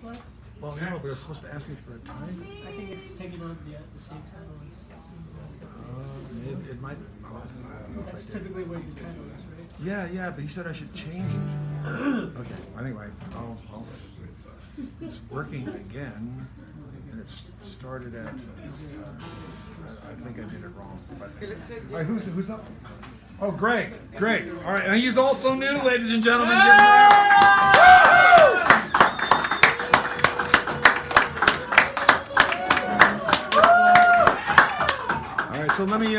select? Well, no, but it's supposed to ask me for a time. I think it's taking on the same title as. It might. Oh, I don't know if That's I did. typically where your title is, right? Yeah, but he said I should change it. Okay, anyway, it's working again, and it's started at, I think I did it wrong. But, all right, who's up? Oh, Greg. All right, and he's also new, ladies and gentlemen. Give him a round. All right, so let me,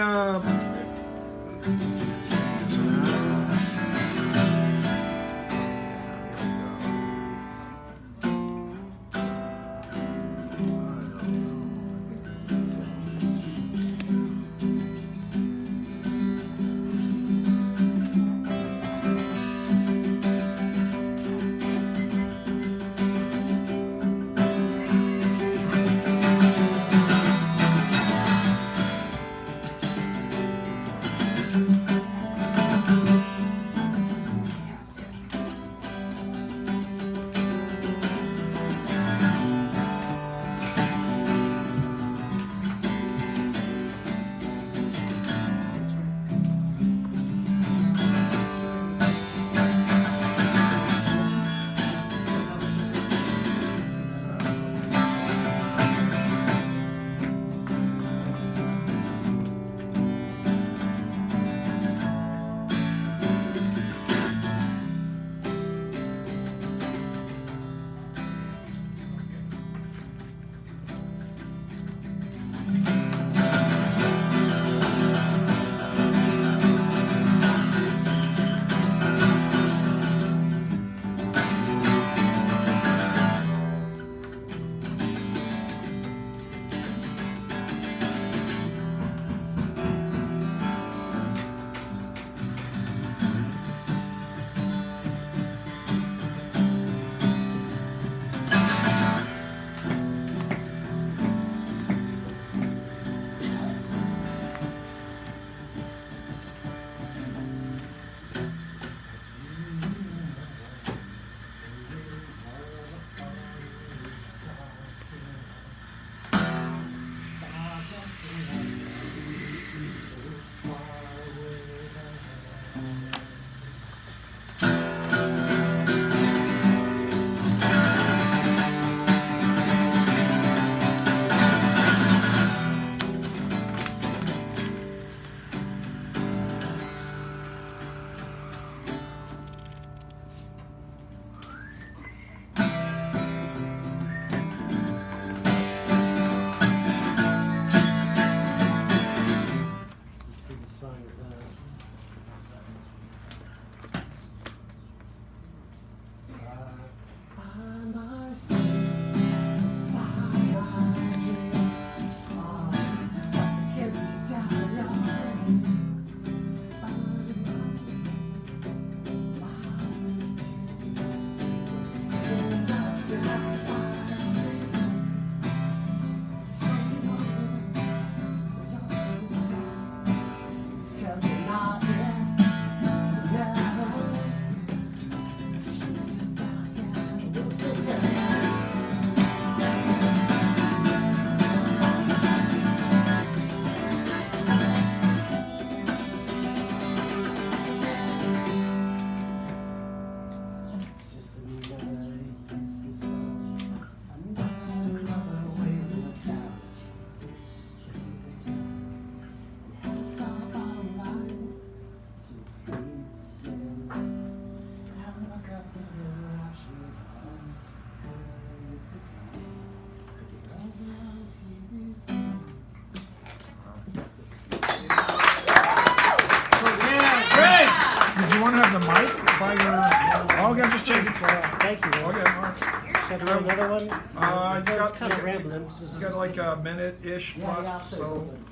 Thank you. Okay, all right. Should I do another one? It's kind of rambling. It's got like a minute-ish Yeah, plus, I'll say so. something.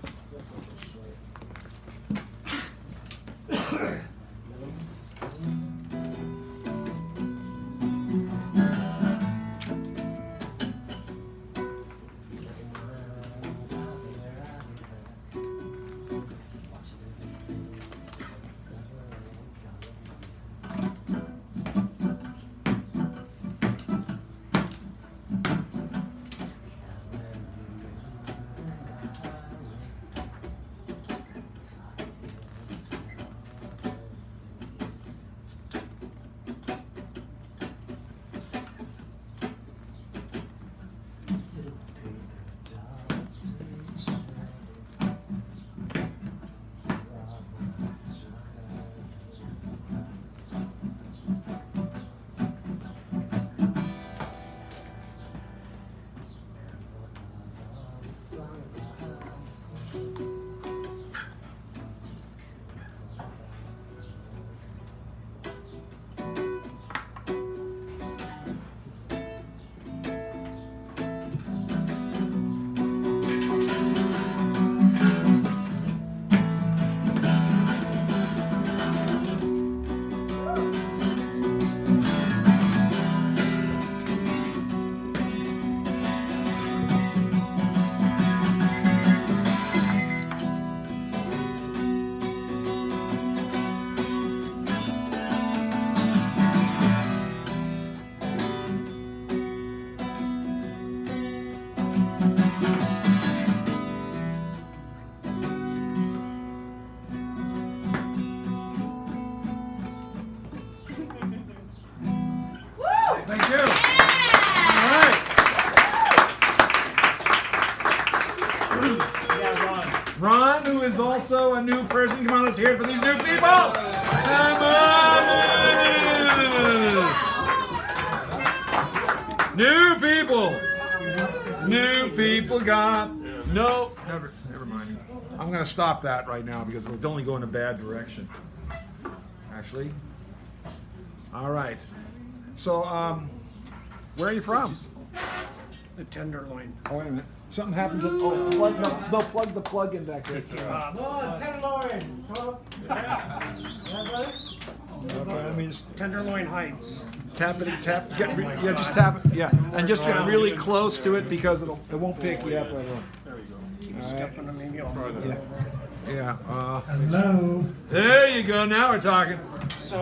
Thank you. All right. Ron, who is also a new person. Come on, let's hear it for these new people. Come on. New people. New people got no. Never mind. I'm going to stop that right now because it'll only go in a bad direction. Actually. All right. So, where are you from? The Tenderloin. Oh, wait a minute. Something happened to. Oh, plug the plug in back there. No, Tenderloin. Okay, let me just Tenderloin Heights. tap it. Just tap it. Yeah, and just get really close to it because it won't pick you up right away. Keep stepping on me all Yeah. Yeah. Hello. There you go. Now we're talking. So,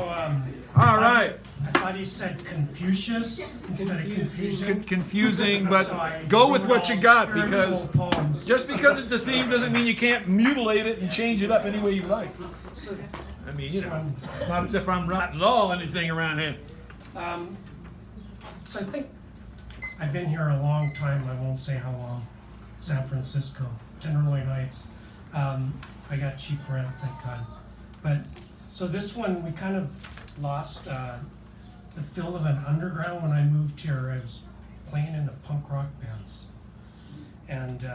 All right. I thought he said Confucius instead of Confusion. Confusing, So but I go with what you got spiritual because poems. just because it's a theme doesn't mean you can't mutilate it and change it up any way you like. So, I mean, you know, not as if I'm writing law or anything around here. so I think I've been here a long time. I won't say how long. San Francisco, Tenderloin Heights. I got cheap rent, thank God. But so this one, we kind of lost the feel of an underground. When I moved here, I was playing in the punk rock bands, and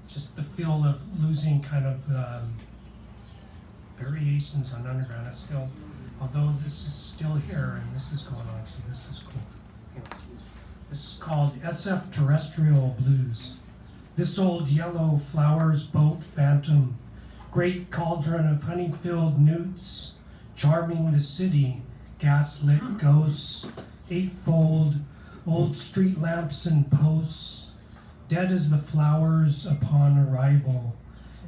just the feel of losing kind of variations on underground. It's still, although this is still here and this is going on, so this is cool. Anyways, this is called SF Terrestrial Blues. This old yellow flowers boat phantom, great cauldron of honey-filled newts, charming the city, gaslit ghosts, eightfold, old street lamps and posts, dead as the flowers upon arrival,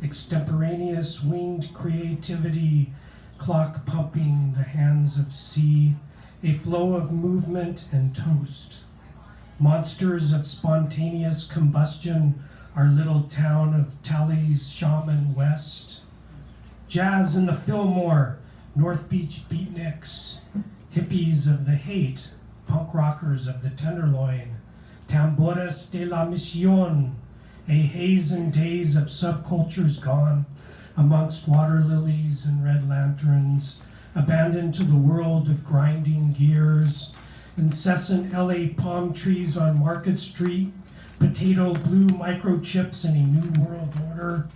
extemporaneous winged creativity, clock pumping the hands of sea, a flow of movement and toast. Monsters of spontaneous combustion, our little town of Tally's Shaman West. Jazz in the Fillmore, North Beach beatniks, hippies of the hate, punk rockers of the Tenderloin, tambores de la Misión, a haze and days of subcultures gone, amongst water lilies and red lanterns, abandoned to the world of grinding gears, incessant LA palm trees on Market Street, potato blue microchips in a new world order,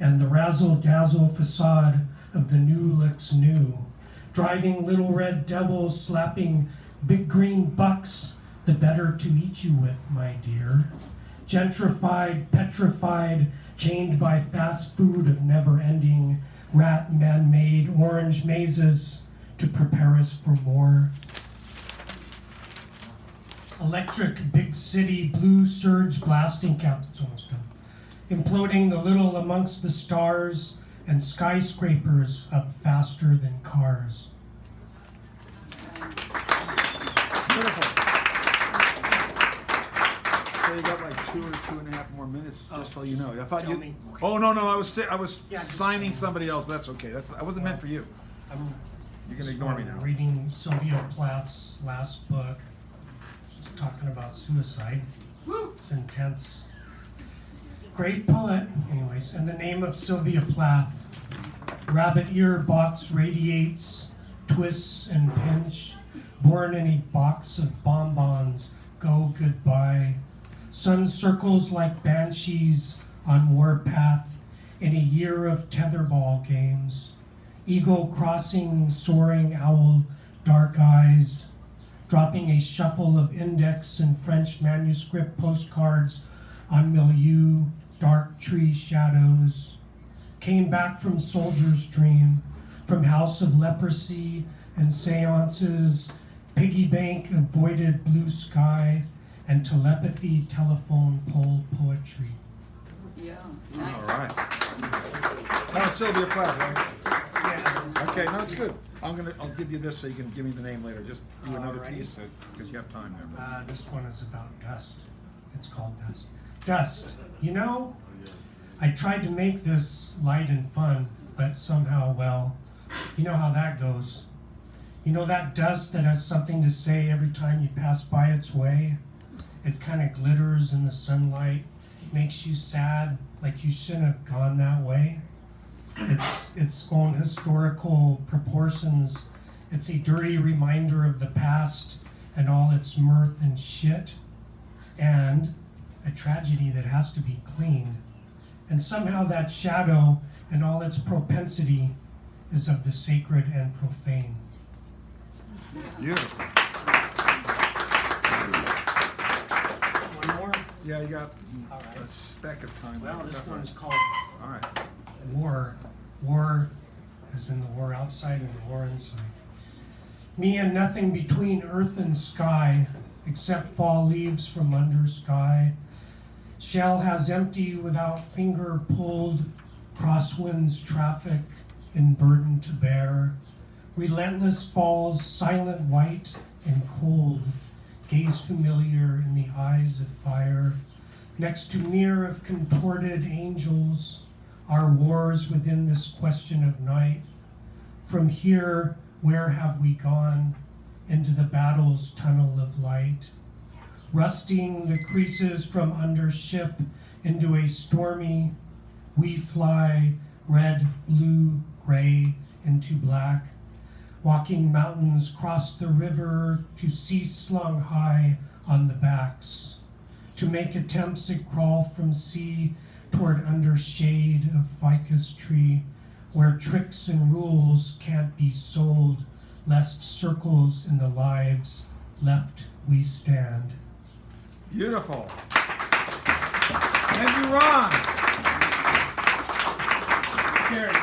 and the razzle-dazzle facade of the new looks new, driving little red devils, slapping big green bucks, the better to eat you with, my dear. Gentrified, petrified, chained by fast food of never-ending, rat man-made orange mazes to prepare us for more. Electric big city blue surge blasting cap, it's almost done. Imploding the little amongst the stars and skyscrapers up faster than cars. Beautiful. So you got like 2 or 2.5 more minutes, just so you know. I thought tell you. me. Oh no, I was Yeah, just signing tell me. somebody else. But that's okay. That wasn't meant for you. I'm You can ignore me now. reading Sylvia Plath's last book. She's talking about suicide. It's intense. Great poet, anyways. In the name of Sylvia Plath, rabbit ear box radiates, twists and pinch, born in a box of bonbons, go goodbye. Sun circles like banshees on warpath in a year of tetherball games. Eagle crossing, soaring owl, dark eyes, dropping a shuffle of index and French manuscript postcards on milieu, dark tree shadows. Came back from soldier's dream, from house of leprosy and seances, piggy bank avoided blue sky, and telepathy telephone pole poetry. Yeah, All nice. right. Now Sylvia Plath, right? Yeah. Okay, no, it's good. I'll give you this so you can give me the name later. Just do another Alrighty. piece because you have time there. This one is about dust. It's called Dust. Dust. You know, I tried to make this light and fun, but somehow, well, you know how that goes. You know that dust that has something to say every time you pass by its way? It kind of glitters in the sunlight, makes you sad, like you shouldn't have gone that way. Its own historical proportions. It's a dirty reminder of the past and all its mirth and shit, and a tragedy that has to be cleaned. And somehow that shadow and all its propensity is of the sacred and profane. Beautiful. One more. Yeah, you got All right. a speck of time. Well, this That's one's right. called All right. War. War as in the war outside and the war inside. Me and nothing between earth and sky, except fall leaves from under sky. Shell has empty without finger pulled, crosswinds traffic in burden to bear. Relentless falls, silent white and cold, gaze familiar in the eyes of fire. Next to mirror of contorted angels, our wars within this question of night. From here, where have we gone? Into the battle's tunnel of light. Rusting the creases from under ship into a stormy, we fly red, blue, gray into black. Walking mountains cross the river to cease slung high on the backs. To make attempts to crawl from sea toward under shade of ficus tree, where tricks and rules can't be sold, lest circles in the lives left we stand. Beautiful. Thank you, Ron. Sharon.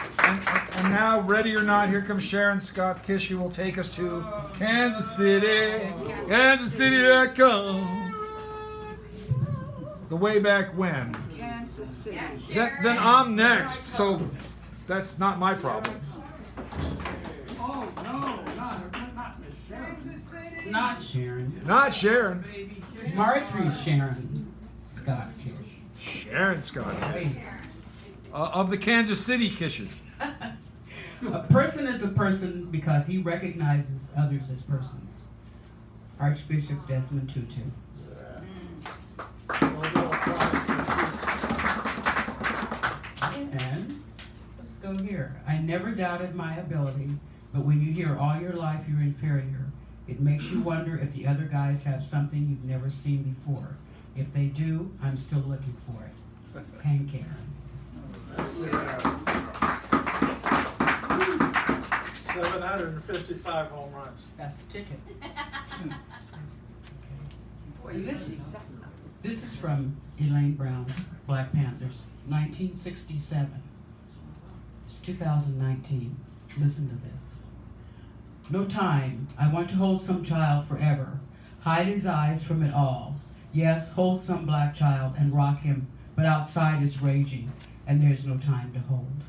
And now, ready or not, here comes Sharon Scott Kish, who will take us to Kansas City. Kansas City.com. The way back when. Kansas City. Then I'm next, so that's not my problem. Oh, no, not Miss Sharon. Not Sharon. Not Sharon. Marjorie Sharon Scott Kish. Sharon Scott. Of the Kansas City Kishes. A person is a person because he recognizes others as persons. Archbishop Desmond Tutu. And let's go here. I never doubted my ability, but when you hear all your life you're inferior, it makes you wonder if the other guys have something you've never seen before. If they do, I'm still looking for it. Hank Aaron. 755 home runs. That's the ticket. This is from Elaine Brown's Black Panthers, 1967. It's 2019. Listen to this. No time. I want to hold some child forever. Hide his eyes from it all. Yes, hold some black child and rock him, but outside is raging, and there's no time to hold.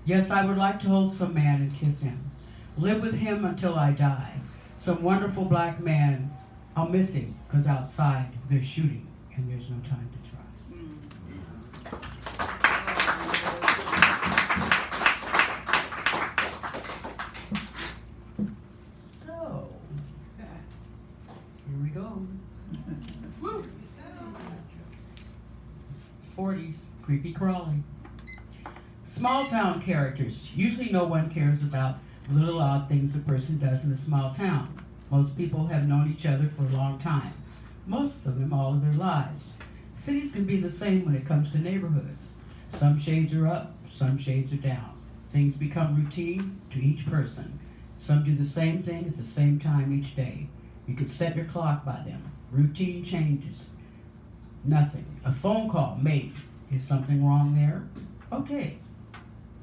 Yes, I would like to hold some man and kiss him. Live with him until I die. Some wonderful black man. I'll miss him, 'cause outside they're shooting, and there's no time to try. So, here we go. 40s, creepy crawly. Small town characters. Usually no one cares about the little odd things a person does in a small town. Most people have known each other for a long time. Most of them all of their lives. Cities can be the same when it comes to neighborhoods. Some shades are up, some shades are down. Things become routine to each person. Some do the same thing at the same time each day. You could set your clock by them. Routine changes. Nothing. A phone call made. Is something wrong there? Okay.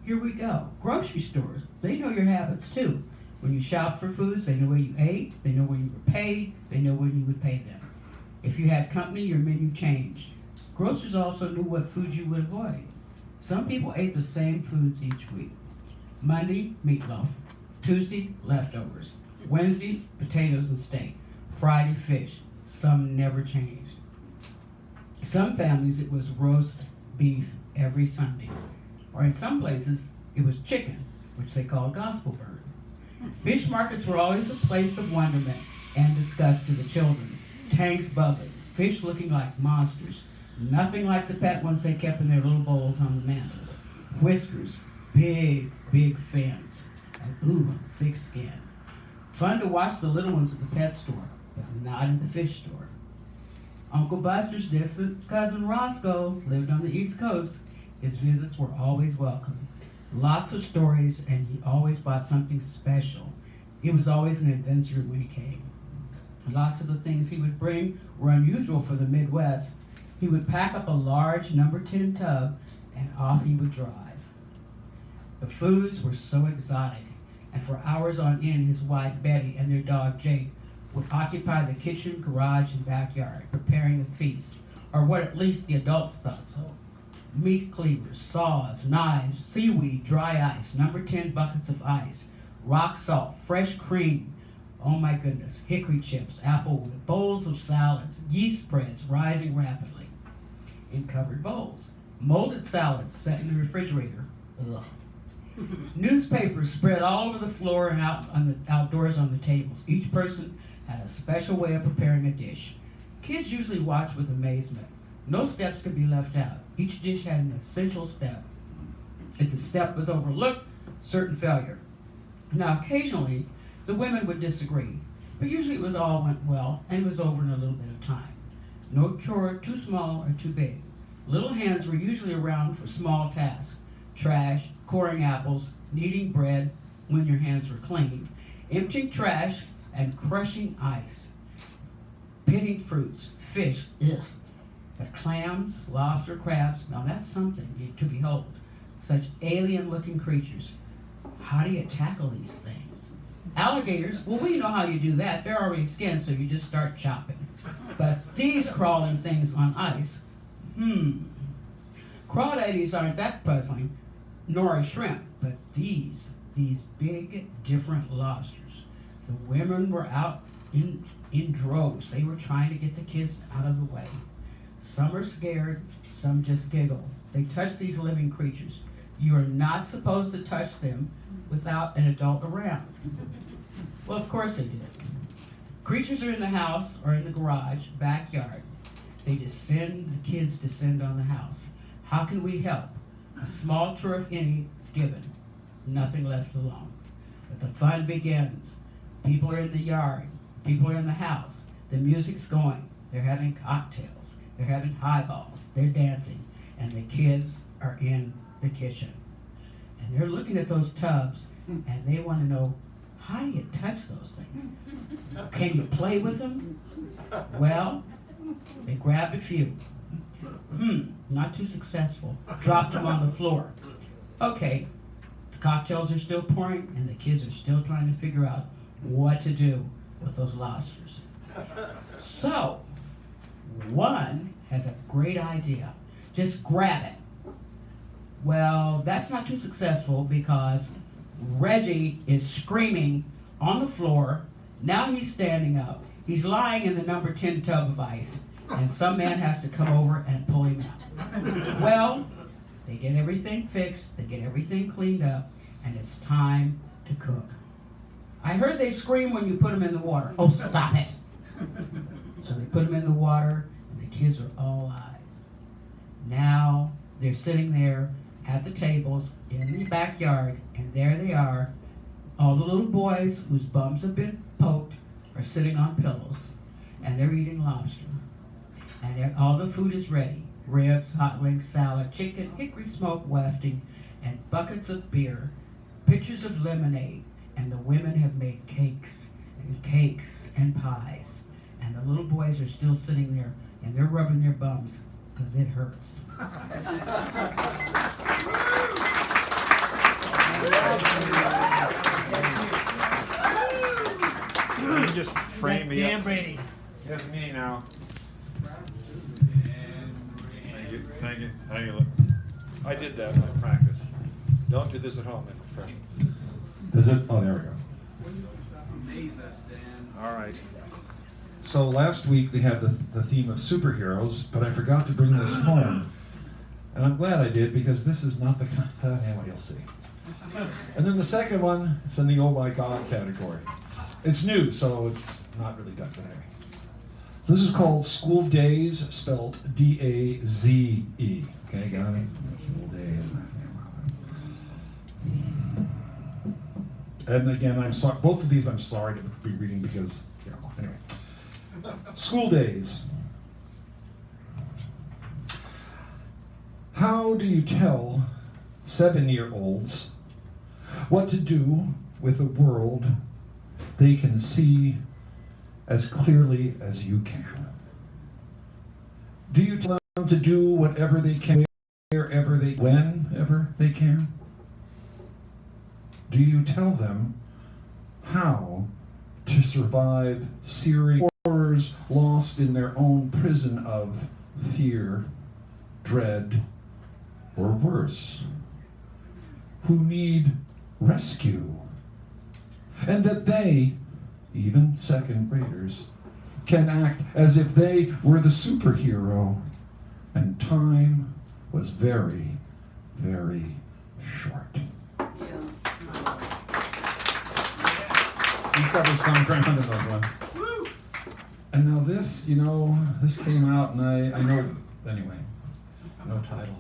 Here we go. Grocery stores. They know your habits too. When you shop for foods, they know where you ate, they know when you were paid, they know when you would pay them. If you had company, your menu changed. Grocers also knew what foods you would avoid. Some people ate the same foods each week. Monday, meatloaf. Tuesday, leftovers. Wednesdays, potatoes and steak. Friday, fish. Some never changed. Some families, it was roast beef every Sunday. Or in some places, it was chicken, which they called gospel bird. Fish markets were always a place of wonderment and disgust to the children. Tanks bubbling, fish looking like monsters, nothing like the pet ones they kept in their little bowls on the mantles. Whiskers, big, big fins, and ooh, thick skin. Fun to watch the little ones at the pet store, but not at the fish store. Uncle Buster's distant cousin Roscoe lived on the East Coast. His visits were always welcome. Lots of stories, and he always bought something special. He was always an adventurer when he came. Lots of the things he would bring were unusual for the Midwest. He would pack up a large number 10 tub, and off he would drive. The foods were so exotic, and for hours on end, his wife Betty and their dog Jake would occupy the kitchen, garage, and backyard, preparing a feast, or what at least the adults thought so. Meat cleavers, saws, knives, seaweed, dry ice, number 10 buckets of ice, rock salt, fresh cream, oh my goodness, hickory chips, applewood, bowls of salads, yeast breads rising rapidly in covered bowls, molded salads set in the refrigerator. Ugh. Newspapers spread all over the floor and outdoors on the tables. Each person had a special way of preparing a dish. Kids usually watched with amazement. No steps could be left out. Each dish had an essential step. If the step was overlooked, certain failure. Now, occasionally, the women would disagree, but usually it was all went well and was over in a little bit of time. No chore too small or too big. Little hands were usually around for small tasks: trash, coring apples, kneading bread when your hands were clean, emptying trash, and crushing ice, pitting fruits, fish, ugh. But clams, lobster, crabs, now that's something to behold. Such alien-looking creatures. How do you tackle these things? Alligators, well, we know how you do that. They're already skinned, so you just start chopping. But these crawling things on ice, crawdaddies aren't that puzzling, nor a shrimp, but these big, different lobsters. The women were out in droves. They were trying to get the kids out of the way. Some are scared, some just giggle. They touch these living creatures. You are not supposed to touch them without an adult around. Well, of course they did. Creatures are in the house or in the garage, backyard. They descend, the kids descend on the house. How can we help? A small tour of any is given. Nothing left alone. But the fun begins. People are in the yard. People are in the house. The music's going. They're having cocktails. They're having highballs. They're dancing. And the kids are in the kitchen. And they're looking at those tubs, and they want to know, how do you touch those things? Can you play with them? Well, they grabbed a few. Not too successful. Dropped them on the floor. Okay, the cocktails are still pouring, and the kids are still trying to figure out what to do with those lobsters. So, one has a great idea. Just grab it. Well, that's not too successful because Reggie is screaming on the floor. Now he's standing up. He's lying in the number 10 tub of ice, and some man has to come over and pull him out. Well, they get everything fixed, they get everything cleaned up, and it's time to cook. I heard they scream when you put them in the water. Oh, stop it. So they put them in the water, and the kids are all eyes. Now they're sitting there at the tables in the backyard, and there they are. All the little boys whose bums have been poked are sitting on pillows, and they're eating lobster. And all the food is ready. Ribs, hot wings, salad, chicken, hickory smoked wafting, and buckets of beer, pitchers of lemonade, and the women have made cakes and pies. And the little boys are still sitting there, and they're rubbing their bums because it hurts. Can you just frame me Dan up? Brady. That's me now. Thank you. I did that in practice. Don't do this at home, I'm a professional. Is it? Oh, there we go. Amaze us, Dan. All right. So last week we had the theme of superheroes, but I forgot to bring this home. And I'm glad I did because this is not the kind of, well, you'll see. And then the second one, it's in the oh my God category. It's new, so it's not really done today. So this is called School Daze, spelled D-A-Z-E. Okay, got it? School Daze. And again, I'm sorry, both of these I'm sorry to be reading because, you know, anyway. School Daze. How do you tell 7-year-olds what to do with a world they can see as clearly as you can? Do you tell them to do whatever they can, wherever they, whenever they can? Do you tell them how to survive serious horrors lost in their own prison of fear, dread, or worse, who need rescue, and that they, even second graders, can act as if they were the superhero and time was very, very short? You covered some ground in those ones. And now this, you know, this came out and I know, anyway, no title.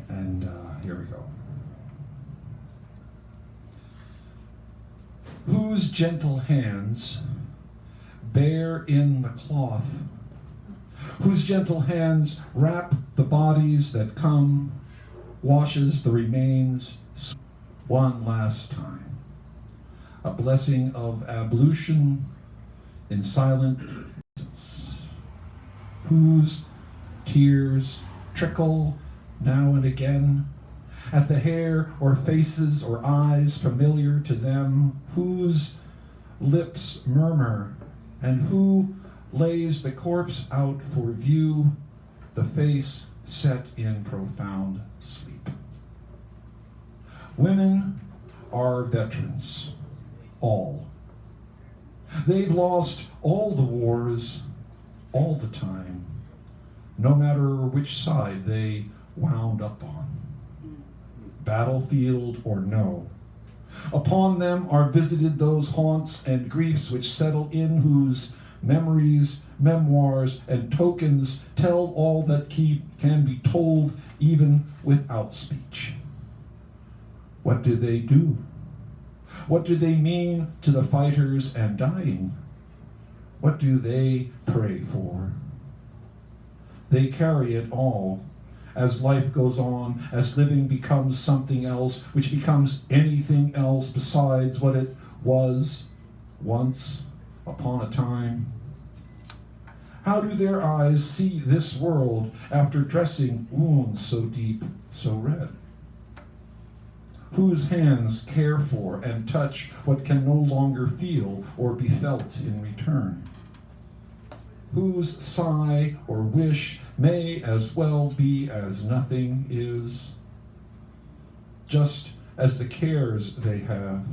And here we go. Whose gentle hands bear in the cloth, whose gentle hands wrap the bodies that come, washes the remains one last time. A blessing of ablution in silent presence, whose tears trickle now and again at the hair or faces or eyes familiar to them, whose lips murmur, and who lays the corpse out for view, the face set in profound sleep. Women are veterans, all. They've lost all the wars, all the time, no matter which side they wound up on, battlefield or no. Upon them are visited those haunts and griefs which settle in, whose memories, memoirs, and tokens tell all that can be told even without speech. What do they do? What do they mean to the fighters and dying? What do they pray for? They carry it all as life goes on, as living becomes something else, which becomes anything else besides what it was once upon a time. How do their eyes see this world after dressing wounds so deep, so red? Whose hands care for and touch what can no longer feel or be felt in return? Whose sigh or wish may as well be as nothing is, just as the cares they have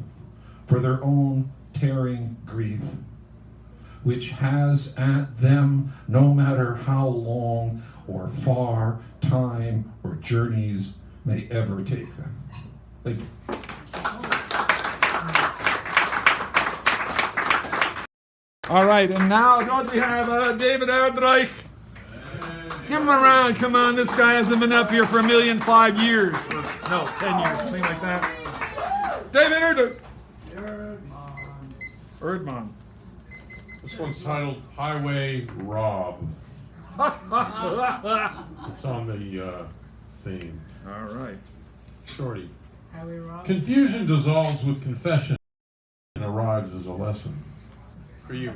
for their own tearing grief, which has at them, no matter how long or far time or journeys may ever take them. Thank you. All right, and now don't we have David Erdreich? Give him a round, come on. This guy hasn't been up here for 1,000,005 years. No, 10 years, something like that. David Erdreich. Erdmann. This one's titled Highway Rob. It's on the theme. All right. Shorty. Highway Rob. Confusion dissolves with confession and arrives as a lesson. For you.